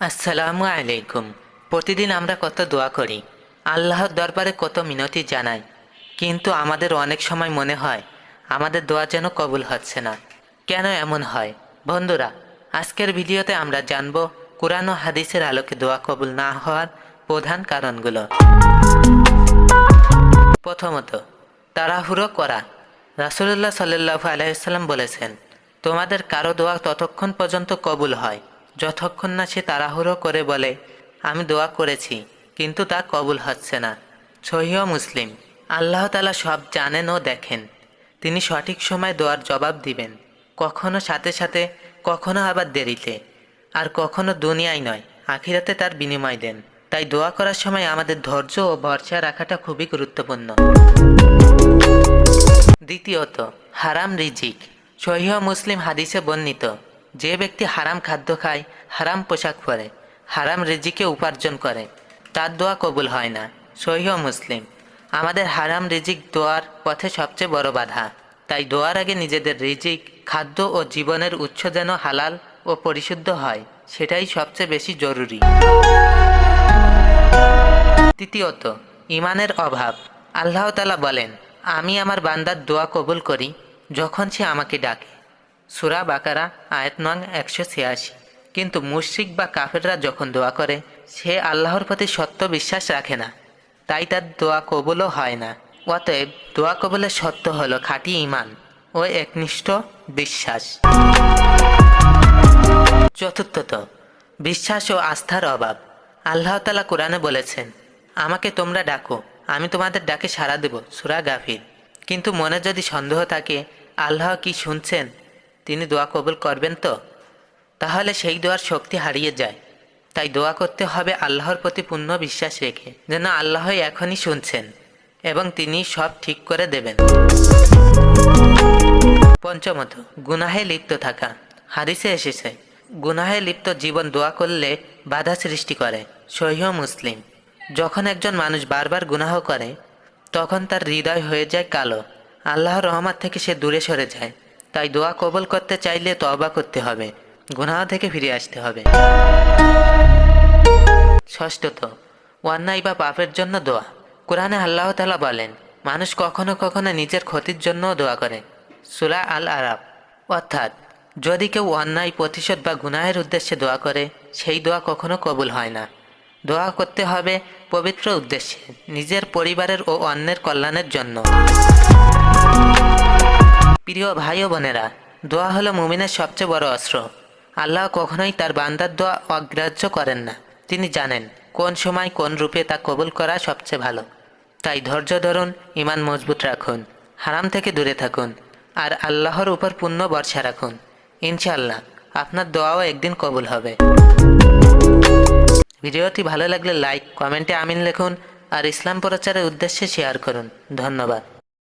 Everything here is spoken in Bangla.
আসসালামু আলাইকুম। প্রতিদিন আমরা কত দোয়া করি, আল্লাহর দরবারে কত মিনতি জানাই, কিন্তু আমাদের অনেক সময় মনে হয় আমাদের দোয়া যেন কবুল হচ্ছে না। কেন এমন হয়? বন্ধুরা, আজকের ভিডিওতে আমরা জানব কুরআন ও হাদিসের আলোকে দোয়া কবুল না হওয়ার প্রধান কারণগুলো। প্রথমত, তাড়াহুড়ো করা। রাসূলুল্লাহ সাল্লাল্লাহু আলাইহি ওয়াসাল্লাম বলেছেন, তোমাদের কারো দোয়া ততক্ষণ পর্যন্ত কবুল হয় যতক্ষণ না সে তাড়াহুড়ো করে বলে, আমি দোয়া করেছি কিন্তু তা কবুল হচ্ছে না। সহিহ মুসলিম। আল্লাহ তাআলা সব জানেন ও দেখেন। তিনি সঠিক সময় দোয়ার জবাব দিবেন, কখনো সাথে সাথে, কখনো আবার দেরিতে, আর কখনো দুনিয়ায় নয় আখিরাতে তার বিনিময় দেন। তাই দোয়া করার সময় আমাদের ধৈর্য ও ভরসা রাখাটা খুবই গুরুত্বপূর্ণ। দ্বিতীয়ত, হারাম রিজিক। সহিহ মুসলিম হাদিসে বর্ণিত, যে ব্যক্তি হারাম খাদ্য খায়, হারাম পোশাক পরে, হারাম রিজিকে উপার্জন করে, তার দোয়া কবুল হয় না। সহিহ মুসলিম। আমাদের হারাম রিজিক দোয়ার পথে সবচেয়ে বড় বাধা। তাই দোয়ার আগে নিজেদের রিজিক, খাদ্য ও জীবনের উৎস যেন হালাল ও পরিশুদ্ধ হয়, সেটাই সবচেয়ে বেশি জরুরি। তৃতীয়ত, ঈমানের অভাব। আল্লাহ তাআলা বলেন, আমি আমার বান্দার দোয়া কবুল করি যখন সে আমাকে ডাকে। সূরা বাকারা আয়াত নং 186। কিন্তু মুশরিক বা কাফেররা যখন দোয়া করে, সে আল্লাহর প্রতি সত্য বিশ্বাস রাখে না, তাই তার দোয়া কবুলও হয় না। অতএব দোয়া কবুলের শর্ত হলো খাঁটি ঈমান ও একনিষ্ঠ বিশ্বাস। চতুর্থত, বিশ্বাস ও আস্থার অভাব। আল্লাহ তাআলা কোরআনে বলেছেন, আমাকে তোমরা ডাকো, আমি তোমাদের ডাকে সাড়া দেব। সূরা গাফির। কিন্তু মনে যদি সন্দেহ থাকে আল্লাহ কি শুনছেন, তিনি দোয়া কবুল করবেন তো, তাহলে সেই দোয়ার শক্তি হারিয়ে যায়। তাই দোয়া করতে হবে আল্লাহর প্রতি পূর্ণ বিশ্বাস রেখে, যেন আল্লাহ এখনই শুনছেন এবং তিনি সব ঠিক করে দেবেন। পঞ্চমত, গুনাহে লিপ্ত থাকা। হাদিসে এসেছে, গুনাহে লিপ্ত জীবন দোয়া করলে বাধা সৃষ্টি করে। সহিহ মুসলিম। যখন একজন মানুষ বারবার গুনাহ করে, তখন তার হৃদয় হয়ে যায় কালো, আল্লাহর রহমত থেকে সে দূরে সরে যায়। তাই দোয়া কবুল করতে চাইলে তওবা করতে হবে, গুনাহ থেকে ফিরে আসতে হবে। ষষ্ঠত, অন্যায় বা পাপের জন্য দোয়া। কোরআনে আল্লাহ তাআলা বলেন, মানুষ কখনো কখনো নিজের ক্ষতির জন্যও দোয়া করে। সূরা আল আরাফ। অর্থাৎ যদি কেউ অন্যায়, প্রতিশোধ বা গুনাহের উদ্দেশ্যে দোয়া করে, সেই দোয়া কখনো কবুল হয় না। দোয়া করতে হবে পবিত্র উদ্দেশ্যে, নিজের, পরিবারের ও অন্যের কল্যাণের জন্য। প্রিয় ভাই ও বোনেরা, দোয়া হলো মুমিনের সবচেয়ে বড় অস্ত্র। আল্লাহ কখনোই তার বান্দার দোয়া অগ্রাহ্য করেন না। তিনি জানেন কোন সময় কোন রূপে তা কবুল করা সবচেয়ে ভালো। তাই ধৈর্য ধরুন, ঈমান মজবুত রাখুন, হারাম থেকে দূরে থাকুন, আর আল্লাহর উপর পূর্ণ ভরসা রাখুন। ইনশাআল্লাহ আপনার দোয়াও একদিন কবুল হবে। ভিডিওটি ভালো লাগলে লাইক, কমেন্টে আমিন লিখুন আর ইসলাম প্রচারের উদ্দেশ্যে শেয়ার করুন। ধন্যবাদ।